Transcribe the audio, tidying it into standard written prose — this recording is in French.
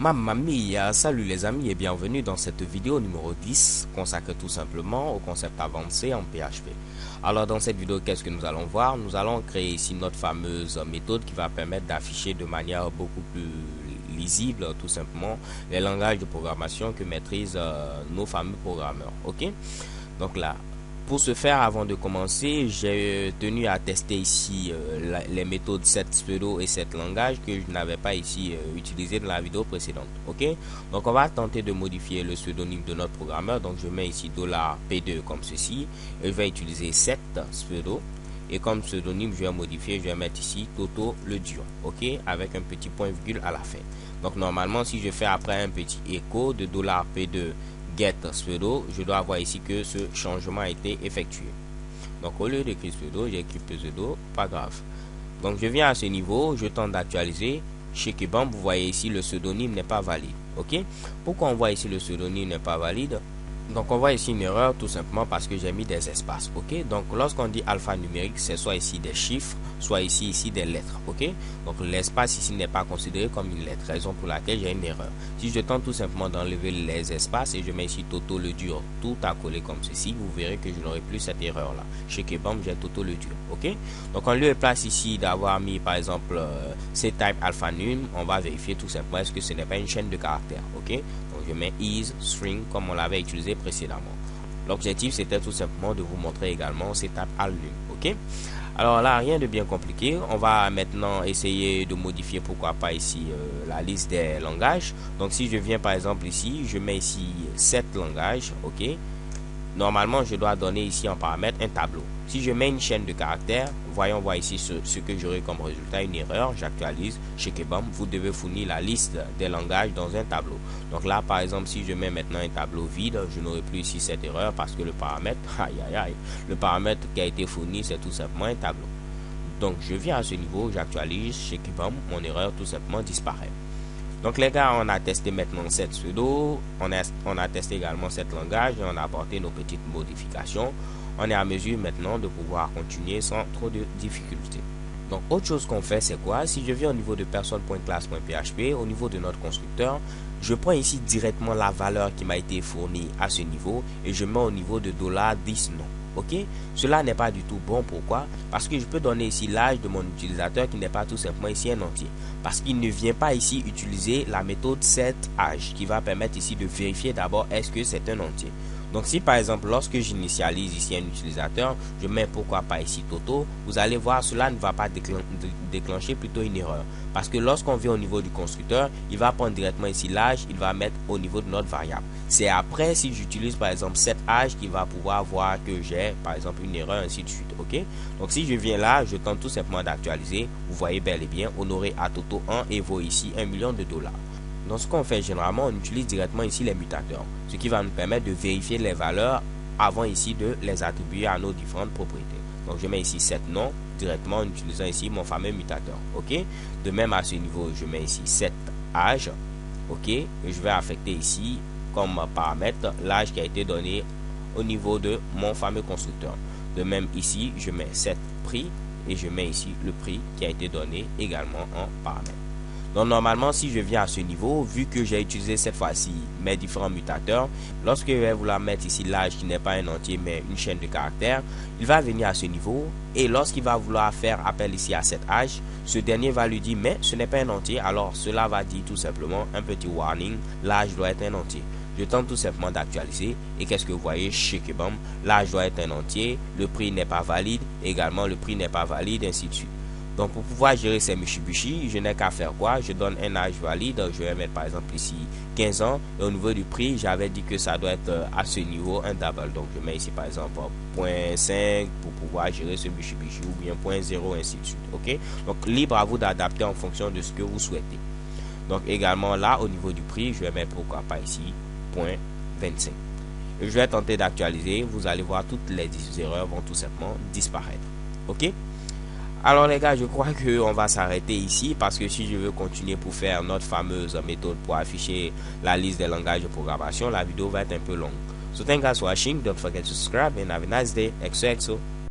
Mamma mia, salut les amis et bienvenue dans cette vidéo numéro 10 consacrée tout simplement au concept avancé en PHP. Alors dans cette vidéo, qu'est-ce que nous allons voir? Nous allons créer ici notre fameuse méthode qui va permettre d'afficher de manière beaucoup plus lisible tout simplement les langages de programmation que maîtrisent nos fameux programmeurs. Ok? Donc là, pour ce faire, avant de commencer, j'ai tenu à tester ici les méthodes setPseudo et setLangage que je n'avais pas ici utilisé dans la vidéo précédente. Ok, donc on va tenter de modifier le pseudonyme de notre programmeur. Donc je mets ici $P2 comme ceci et je vais utiliser setPseudo. Et comme pseudonyme, je vais modifier, je vais mettre ici Toto le dur, ok, avec un petit point virgule à la fin. Donc normalement, si je fais après un petit écho de $P2 get pseudo, je dois voir ici que ce changement a été effectué. Donc au lieu d'écrire pseudo, j'ai écrit pseudo, pas grave. Donc je viens à ce niveau, je tente d'actualiser. Chez Kebam, vous voyez ici le pseudonyme n'est pas valide. Ok, pourquoi on voit ici le pseudonyme n'est pas valide? Donc on voit ici une erreur tout simplement parce que j'ai mis des espaces. Ok, donc lorsqu'on dit alphanumérique, c'est soit ici des chiffres, soit ici des lettres. Ok, donc l'espace ici n'est pas considéré comme une lettre, raison pour laquelle j'ai une erreur. Si je tente tout simplement d'enlever les espaces et je mets ici Toto le dur tout accolé comme ceci, vous verrez que je n'aurai plus cette erreur là. Chez Kebam, j'ai Toto le dur. Ok, donc en lieu et place ici d'avoir mis par exemple ctype alphanum, on va vérifier tout simplement est-ce que ce n'est pas une chaîne de caractères. Ok, donc je mets is string comme on l'avait utilisé précédemment. L'objectif c'était tout simplement de vous montrer également ctype alnum. Ok, alors là rien de bien compliqué. On va maintenant essayer de modifier pourquoi pas ici la liste des langages. Donc si je viens par exemple ici, je mets ici 7 langages. Ok, normalement je dois donner ici en paramètre un tableau. Si je mets une chaîne de caractères, voyons voir ici ce que j'aurai comme résultat, une erreur. J'actualise chez Kebam, vous devez fournir la liste des langages dans un tableau. Donc là par exemple si je mets maintenant un tableau vide, je n'aurai plus ici cette erreur parce que le paramètre, le paramètre qui a été fourni c'est tout simplement un tableau. Donc je viens à ce niveau, j'actualise chez Kebam, mon erreur tout simplement disparaît. Donc les gars, on a testé maintenant cette pseudo, on a testé également cette langage et on a apporté nos petites modifications. On est à mesure maintenant de pouvoir continuer sans trop de difficultés. Donc autre chose qu'on fait c'est quoi? Si je viens au niveau de personne.classe.php, au niveau de notre constructeur, je prends ici directement la valeur qui m'a été fournie à ce niveau et je mets au niveau de $10 non. Ok, cela n'est pas du tout bon. Pourquoi? Parce que je peux donner ici l'âge de mon utilisateur qui n'est pas tout simplement ici un entier, parce qu'il ne vient pas ici utiliser la méthode setAge qui va permettre ici de vérifier d'abord est-ce que c'est un entier. Donc si par exemple lorsque j'initialise ici un utilisateur, je mets pourquoi pas ici Toto, vous allez voir cela ne va pas déclencher plutôt une erreur, parce que lorsqu'on vient au niveau du constructeur, il va prendre directement ici l'âge, il va mettre au niveau de notre variable. C'est après si j'utilise par exemple setAge qu'il va pouvoir voir que j'ai par exemple une erreur ainsi de suite. Ok, donc si je viens là, je tente tout simplement d'actualiser, vous voyez bel et bien honoré à Toto 1 et vaut ici $1 million. Donc ce qu'on fait généralement, on utilise directement ici les mutateurs, ce qui va nous permettre de vérifier les valeurs avant ici de les attribuer à nos différentes propriétés. Donc je mets ici set nom directement en utilisant ici mon fameux mutateur. Ok, de même à ce niveau, je mets ici set âge. Ok, et je vais affecter ici comme paramètre l'âge qui a été donné au niveau de mon fameux constructeur. De même ici, je mets set prix et je mets ici le prix qui a été donné également en paramètre. Donc normalement si je viens à ce niveau, vu que j'ai utilisé cette fois-ci mes différents mutateurs, lorsque je vais vouloir mettre ici l'âge qui n'est pas un entier mais une chaîne de caractères, il va venir à ce niveau et lorsqu'il va vouloir faire appel ici à cet âge, ce dernier va lui dire mais ce n'est pas un entier, alors cela va dire tout simplement un petit warning, l'âge doit être un entier. Je tente tout simplement d'actualiser et qu'est-ce que vous voyez chez Kebam? L'âge doit être un entier, le prix n'est pas valide, également le prix n'est pas valide, ainsi de suite. Donc pour pouvoir gérer ces Mitsubishi, je n'ai qu'à faire quoi? Je donne un âge valide, je vais mettre par exemple ici 15 ans et au niveau du prix, j'avais dit que ça doit être à ce niveau un double. Donc je mets ici par exemple 0.5 pour pouvoir gérer ce Mitsubishi ou bien 0.0 ainsi de suite. Ok, donc libre à vous d'adapter en fonction de ce que vous souhaitez. Donc également là au niveau du prix, je vais mettre pourquoi pas ici 0.25. Je vais tenter d'actualiser, vous allez voir toutes les erreurs vont tout simplement disparaître. Ok, alors les gars, je crois qu'on va s'arrêter ici parce que si je veux continuer pour faire notre fameuse méthode pour afficher la liste des langages de programmation, la vidéo va être un peu longue. So thank you guys for watching, don't forget to subscribe and have a nice day. XOXO.